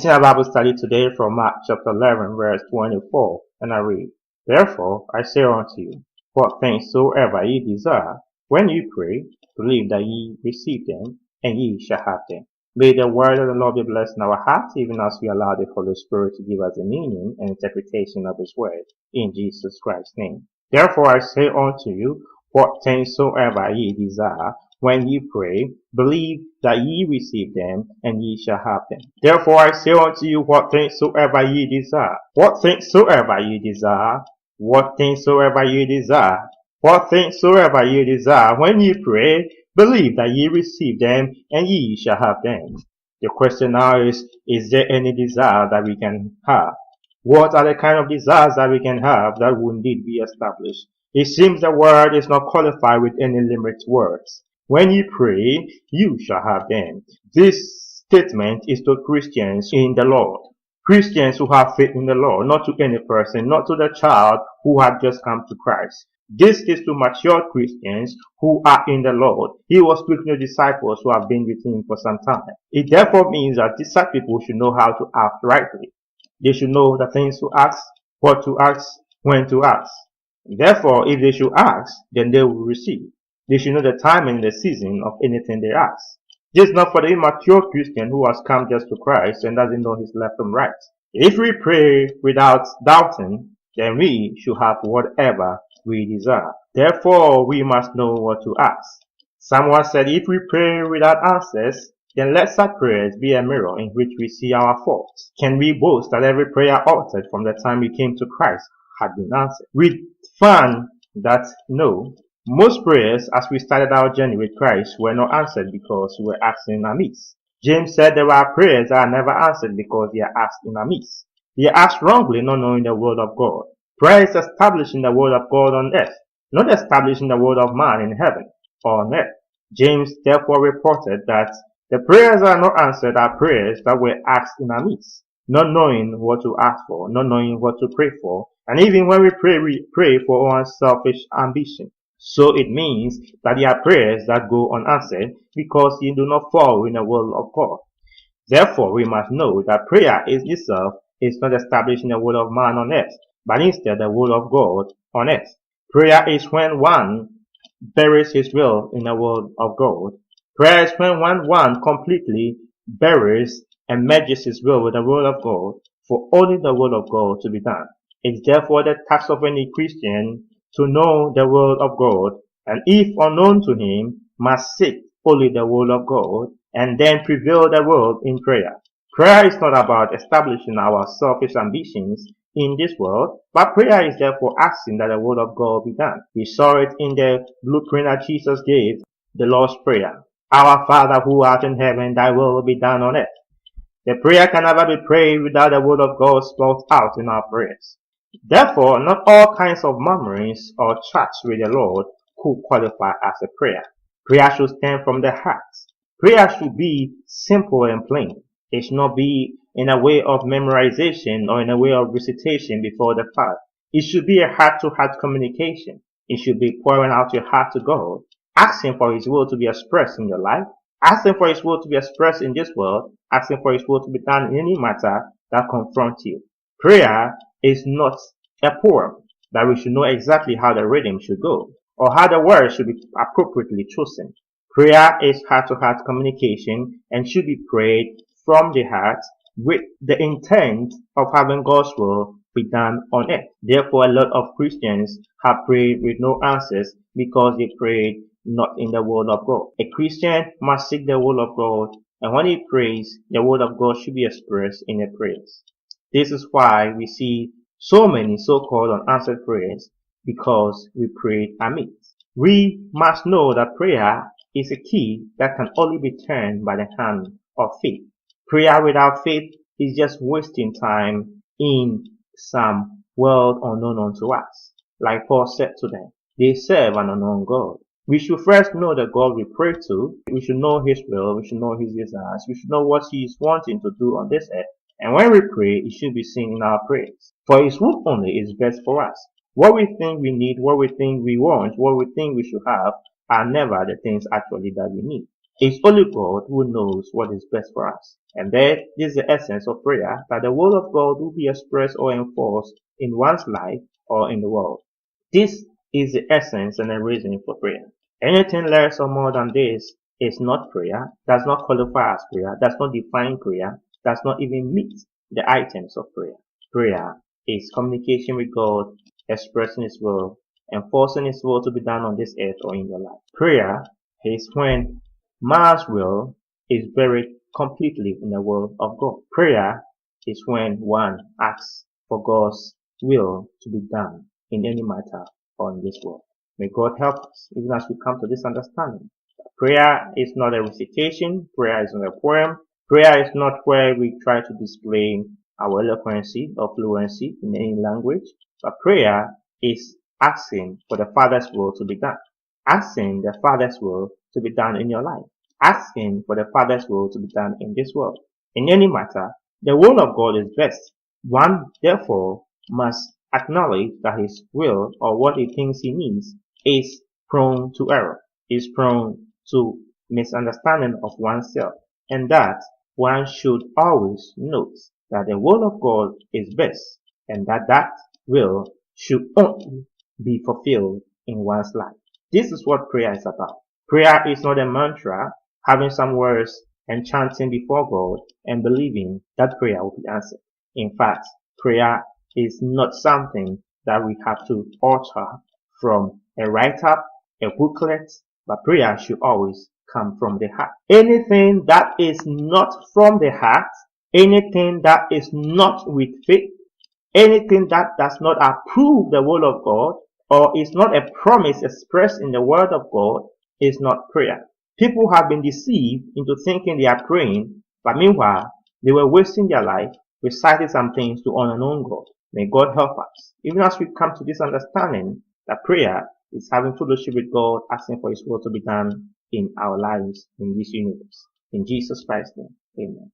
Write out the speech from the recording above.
In our Bible study today from Mark chapter 11 verse 24, and I read, Therefore I say unto you, what things soever ye desire, when ye pray, believe that ye receive them, and ye shall have them. May the word of the Lord be blessed in our hearts, even as we allow the Holy Spirit to give us the meaning and interpretation of His word, in Jesus Christ's name. Therefore I say unto you, what things soever ye desire, when ye pray, believe that ye receive them, and ye shall have them. Therefore I say unto you, what things soever ye desire. What things soever ye desire. What things soever ye desire. What things soever ye desire. When ye pray, believe that ye receive them, and ye shall have them. The question now is there any desire that we can have? What are the kind of desires that we can have that will indeed be established? It seems the word is not qualified with any limited words. When ye pray, you shall have them. This statement is to Christians in the Lord. Christians who have faith in the Lord, not to any person, not to the child who had just come to Christ. This is to mature Christians who are in the Lord. He was speaking to disciples who have been with Him for some time. It therefore means that these people should know how to act rightly. They should know the things to ask, what to ask, when to ask. Therefore, if they should ask, then they will receive. They should know the time and the season of anything they ask. This is not for the immature Christian who has come just to Christ and doesn't know his left from right. If we pray without doubting, then we should have whatever we desire. Therefore, we must know what to ask. Someone said, if we pray without answers, then let such prayers be a mirror in which we see our faults. Can we boast that every prayer uttered from the time we came to Christ had been answered? We found that no. Most prayers as we started our journey with Christ were not answered because we were asking amiss. James said there are prayers that are never answered because they are asked in amiss. They are asked wrongly, not knowing the word of God. Prayer is establishing the word of God on earth, not establishing the word of man in heaven or on earth. James therefore reported that the prayers that are not answered are prayers that were asked in amiss, not knowing what to ask for, not knowing what to pray for, and even when we pray for our selfish ambition. So it means that there are prayers that go unanswered because you do not fall in the will of God. Therefore, we must know that prayer is itself is not establishing the will of man on earth, but instead the will of God on earth. Prayer is when one buries his will in the will of God. Prayer is when one completely buries and merges his will with the will of God for only the will of God to be done. It's therefore the task of any Christian to know the will of God, and if unknown to him, must seek only the will of God, and then prevail the will in prayer. Prayer is not about establishing our selfish ambitions in this world, but prayer is therefore asking that the will of God be done. We saw it in the blueprint that Jesus gave, the Lord's Prayer. Our Father who art in heaven, thy will be done on earth. The prayer can never be prayed without the word of God spelled out in our prayers. Therefore, not all kinds of murmurings or chats with the Lord could qualify as a prayer. Prayer should stem from the heart. Prayer should be simple and plain. It should not be in a way of memorization or in a way of recitation before the Father. It should be a heart-to-heart communication. It should be pouring out your heart to God, asking for His will to be expressed in your life, asking for His will to be expressed in this world, asking for His will to be done in any matter that confronts you. Prayer is not a poem that we should know exactly how the rhythm should go or how the words should be appropriately chosen. Prayer is heart-to-heart communication and should be prayed from the heart with the intent of having God's will be done on earth. Therefore, a lot of Christians have prayed with no answers because they prayed not in the word of God. A Christian must seek the will of God, and when he prays, the word of God should be expressed in the prayers. This is why we see so many so-called unanswered prayers, because we prayed amiss. We must know that prayer is a key that can only be turned by the hand of faith. Prayer without faith is just wasting time in some world unknown unto us. Like Paul said to them, they serve an unknown God. We should first know the God we pray to. We should know His will. We should know His desires. We should know what He is wanting to do on this earth. And when we pray, it should be seen in our prayers. For His will only is best for us. What we think we need, what we think we want, what we think we should have, are never the things actually that we need. It's only God who knows what is best for us. And that is the essence of prayer, that the will of God will be expressed or enforced in one's life or in the world. This is the essence and the reason for prayer. Anything less or more than this is not prayer, does not qualify as prayer, does not define prayer, does not even meet the items of prayer. Prayer is communication with God, expressing His will, enforcing His will to be done on this earth or in your life. Prayer is when man's will is buried completely in the will of God. Prayer is when one asks for God's will to be done in any matter or in this world. May God help us even as we come to this understanding. Prayer is not a recitation. Prayer is not a poem. Prayer is not where we try to display our eloquency or fluency in any language. But prayer is asking for the Father's will to be done. Asking the Father's will to be done in your life. Asking for the Father's will to be done in this world. In any matter, the will of God is best. One, therefore, must acknowledge that his will or what he thinks he needs is prone to error, is prone to misunderstanding of oneself, and that one should always note that the will of God is best, and that will should only be fulfilled in one's life. This is what prayer is about. Prayer is not a mantra, having some words and chanting before God and believing that prayer will be answered. In fact, prayer is not something that we have to alter from a write-up, a booklet, but prayer should always come from the heart. Anything that is not from the heart, anything that is not with faith, anything that does not approve the will of God, or is not a promise expressed in the word of God, is not prayer. People have been deceived into thinking they are praying, but meanwhile, they were wasting their life reciting some things to an unknown God. May God help us, even as we come to this understanding that prayer is having fellowship with God, asking for His will to be done in our lives, in this universe. In Jesus Christ's name, amen.